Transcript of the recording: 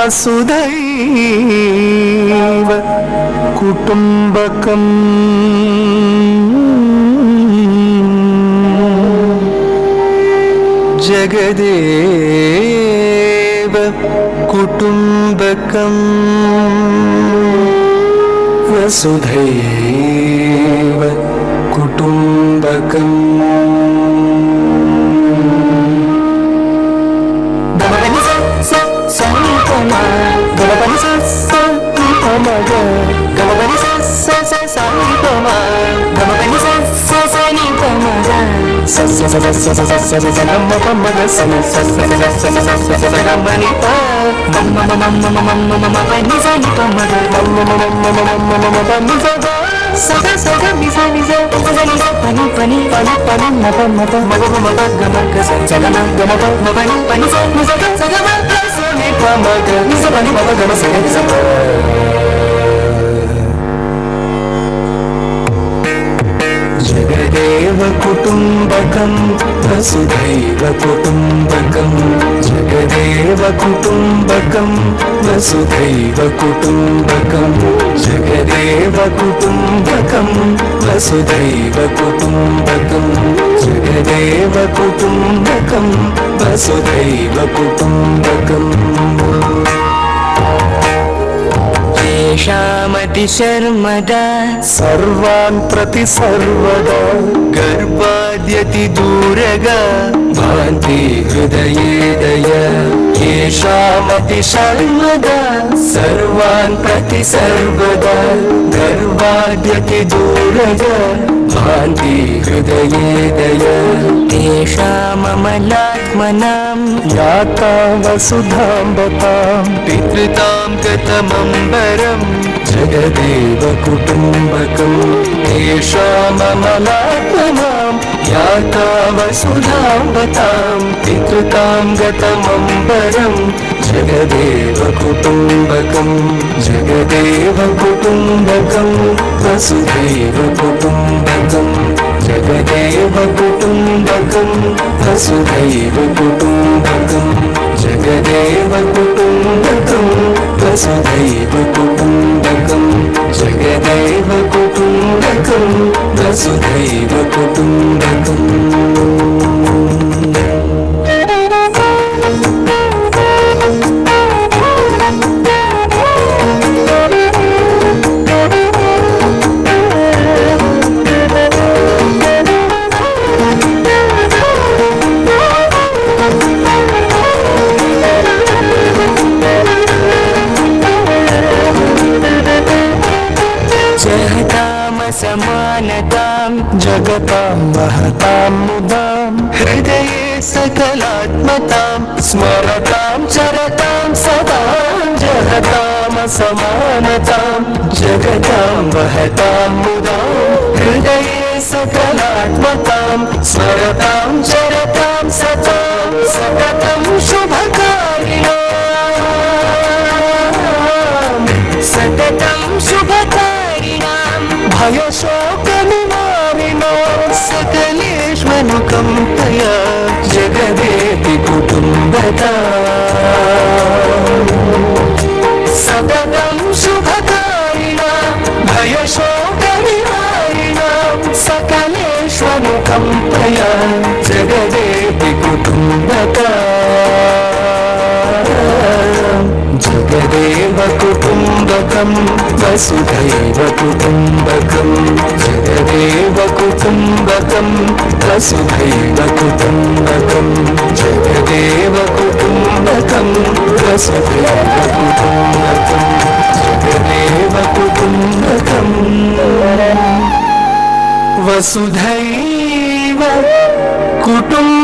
వసుధైవ కుటుంబకం జగదేవ కుటుంబకం వసుధైవ కుటుంబకం జగదేవ కుటుంబకం వసుధైవ కుటుంబకం జగదేవ కుటుంబకం వసుధైవ కుటుంబకం జగదేవ కుటుంబకం వసుధైవ కుటుంబకం జగదేవ కుటుంబకం వసుధైవ కుటుంబకం येषामति शर्मदा सर्वान् प्रति सर्वदा गर्भाद्यति दूरगा भान्ति हृदये दया येषामति शर्मदा सर्वान् प्रति सर्वदा गर्भाद्यति दूरगा भान्ति हृदये दया तेषाममलात्मनां याता वसुधाम्बतां पितृतां गतमम्बरं जगदेव कुटुम्बकं तेषाममलात्मनां याता वसुधाम्बतां पितृतां गतमम्बरं जगदेव कुटुम्बकं जगदेव कुटुम्बकं वसुधैव कुटुम्बकं जगदेव कुटुम्बकं वसुधैव कुटुम्बकं जगदेव कुटुम्बकं वसुधैव कुटुम्बकं जगदेव कुटुम्बकं वसुधैव कुटुम्बकम् समानतां जगतां महतां मुदां हृदये सकलात्मतां स्मरतां चरतां सदा जगतां समानतां जगतां महतां मुदां हृदये सकलात्मतां स्मरतां चरतां सदा सततं शुभकारिणां सततं शुभकारिणां भयशोकनिवारिणां सकलेष्वनुकम्पया जगदेति कुटुम्बता सततं शुभकारिणां भयशोकनिवारिणां सकलेष्वनुकम्पया जगदेति कुटुम्बता जगदेव कुटुम्बकं वसुधैव कुटुम्बकं जगदेव कुटुम्बकं वसुधैव कुटुम्बकं जगदेव कुटुम्बकं वसुधैव कुटुम्बकं जगदेव कुटुम्बकं वसुधैव कुटुम्बकम्